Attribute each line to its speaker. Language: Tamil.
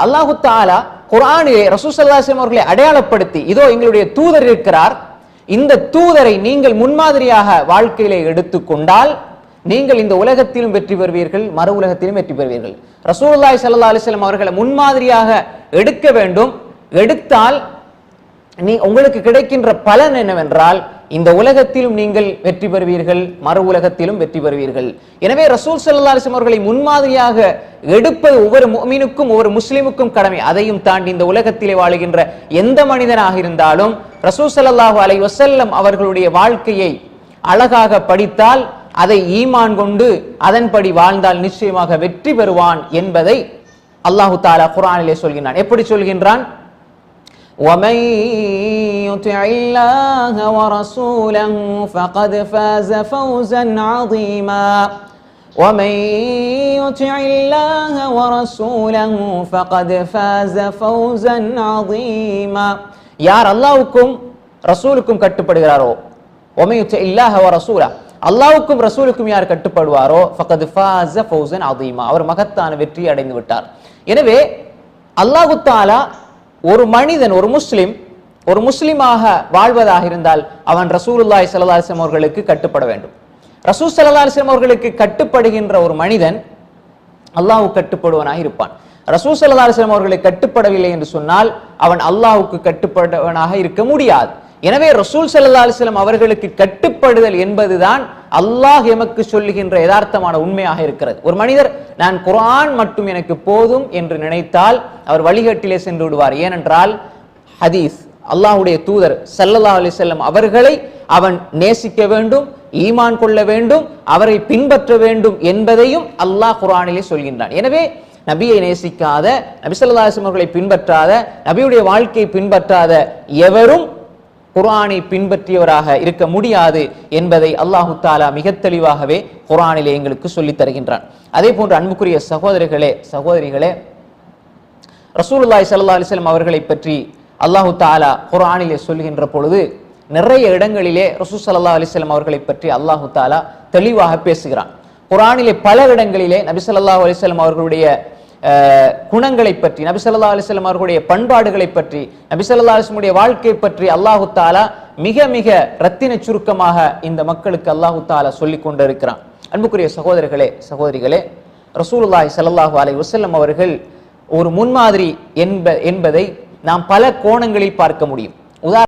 Speaker 1: அல்லாஹு தஆலா குர்ஆனிலே ரசூல் ஸல்லல்லாஹு அலைஹி வஸல்லம் அவர்களை அடையாளப்படுத்தி இதோ எங்களுடைய தூதர் இருக்கிறார், இந்த தூதரை நீங்கள் முன்மாதிரியாக வாழ்க்கையிலே எடுத்துக்கொண்டால் நீங்கள் இந்த உலகத்திலும் வெற்றி பெறுவீர்கள், மறு உலகத்திலும் வெற்றி பெறுவீர்கள். ரசூலுல்லாஹி ஸல்லல்லாஹு அலைஹி வஸல்லம் அவர்களை முன்மாதிரியாக எடுக்க வேண்டும். எடுத்தால் உங்களுக்கு கிடைக்கின்ற பலன் என்னவென்றால் இந்த உலகத்திலும் நீங்கள் வெற்றி பெறுவீர்கள், மறு உலகத்திலும் வெற்றி பெறுவீர்கள். எனவே ரசூல் ஸல்லல்லாஹு அலைஹி வஸல்லம் அவர்களை முன்மாதிரியாக எடுப்பது ஒவ்வொரு முஃமினுக்கும் ஒவ்வொரு முஸ்லிமுக்கும் கடமை. அதையும் தாண்டி இந்த உலகத்திலே வாழுகின்ற எந்த மனிதனாக இருந்தாலும் ரசூல் ஸல்லல்லாஹு அலைஹி வஸல்லம் அவர்களுடைய வாழ்க்கையை அழகாக படித்தால், அதை ஈமான் கொண்டு அதன்படி வாழ்ந்தால் நிச்சயமாக வெற்றி பெறுவான் என்பதை அல்லாஹு தஆலா குர்ஆனிலே சொல்கிறான். எப்படி சொல்கின்றான்? وَمَن يُطِعِ اللَّهَ وَرَسُولَهُ فَقَدْ فَازَ فَوْزًا عَظِيمًا وَمَن يُطِعِ اللَّهَ وَرَسُولَهُ فَقَدْ فَازَ فَوْزًا عَظِيمًا. யார் அல்லாஹ்வுக்கும் ரசூலுக்கும் கட்டுப்படுகிறாரோ, وَمَن يُطِعِ اللَّهَ وَرَسُولَهُ அல்லாஹ்வுக்கும் ரசூலுக்கும் யார் கட்டுப்படுவாரோ فَقَدْ فَازَ فَوْزًا عَظِيمًا அவர் மகத்தான வெற்றி அடைந்து விட்டார். எனவே அல்லாஹ் தஆலா ஒரு மனிதன், ஒரு முஸ்லிமாக வாழ்வதாக இருந்தால் அவன் ரசூலுல்லாஹி ஸல்லல்லாஹு அலைஹி வஸல்லம் அவர்களுக்கு கட்டுப்பட வேண்டும். ரசூல் ஸல்லல்லாஹு அலைஹி வஸல்லம் அவர்களுக்கு கட்டுப்படுகின்ற ஒரு மனிதன் அல்லாஹ்வுக்கு கட்டுப்படுவனாக இருப்பான். ரசூல் ஸல்லல்லாஹு அலைஹி வஸல்லம் அவர்களுக்கு கட்டுப்படவில்லை என்று சொன்னால் அவன் அல்லாஹ்வுக்கு கட்டுப்படுவனாக இருக்க முடியாது. எனவே ரசூல் ஸல்லல்லாஹு அலைஹி வஸல்லம் அவர்களுக்கு கட்டுப்படுதல் என்பதுதான் அல்லாஹ் எமக்கு சொல்லுகின்ற யதார்த்தமான உண்மையாக இருக்கிறது. ஒரு மனிதர் நான் குர்ஆன் மட்டும் எனக்கு போதும் என்று நினைத்தால் அவர் வழிகட்டிலே சென்று விடுவார். ஏனென்றால் ஹதீஸ், அல்லாஹ்வுடைய தூதர் ஸல்லல்லாஹு அலைஹி வஸல்லம் அவர்களை அவன் நேசிக்க வேண்டும், ஈமான் கொள்ள வேண்டும், அவரை பின்பற்ற வேண்டும் என்பதையும் அல்லாஹ் குர்ஆனிலே சொல்கின்றான். எனவே நபியை நேசிக்காத, நபி ஸல்லல்லாஹு அலைஹி வஸல்லம் அவர்களை பின்பற்றாத, நபியுடைய வாழ்க்கையை பின்பற்றாத எவரும் குர்ஆனை பின்பற்றியவராக இருக்க முடியாது என்பதை அல்லாஹு தஆலா மிக தெளிவாகவே குர்ஆனிலே எங்களுக்கு சொல்லித் தருகின்றான். அதே போன்று அன்புக்குரிய சகோதரிகளே, ரசூலுல்லாஹி ஸல்லல்லாஹு அலைஹி வஸல்லம் அவர்களை பற்றி அல்லாஹு தஆலா குர்ஆனிலே சொல்கின்ற பொழுது நிறைய இடங்களிலே ரசூல் ஸல்லல்லாஹு அலைஹி வஸல்லம் அவர்களை பற்றி அல்லாஹு தஆலா தெளிவாக பேசுகிறான். குர்ஆனிலே பல இடங்களிலே நபி ஸல்லல்லாஹு அலைஹி வஸல்லம் அவர்களுடைய குணங்களை பற்றி, நபி ஸல்லல்லாஹு அலைஹி வஸல்லம் அவர்களுடைய பண்பாடுகளை பற்றி, நபி ஸல்லல்லாஹு அலைஹி வஸல்லம் உடைய வாழ்க்கை பற்றி அல்லாஹு தஆலா மிக மிக ரத்தின சுருக்கமாக இந்த மக்களுக்கு அல்லாஹு தஆலா சொல்லிக் கொண்டிருக்கிறான். அன்புக்குரிய சகோதரிகளே, ரசூலுல்லாஹி ஸல்லல்லாஹு அலைஹி வஸல்லம் அவர்கள் ஒரு முன்மாதிரி என்பதை நாம் பல கோணங்களில் பார்க்க முடியும்.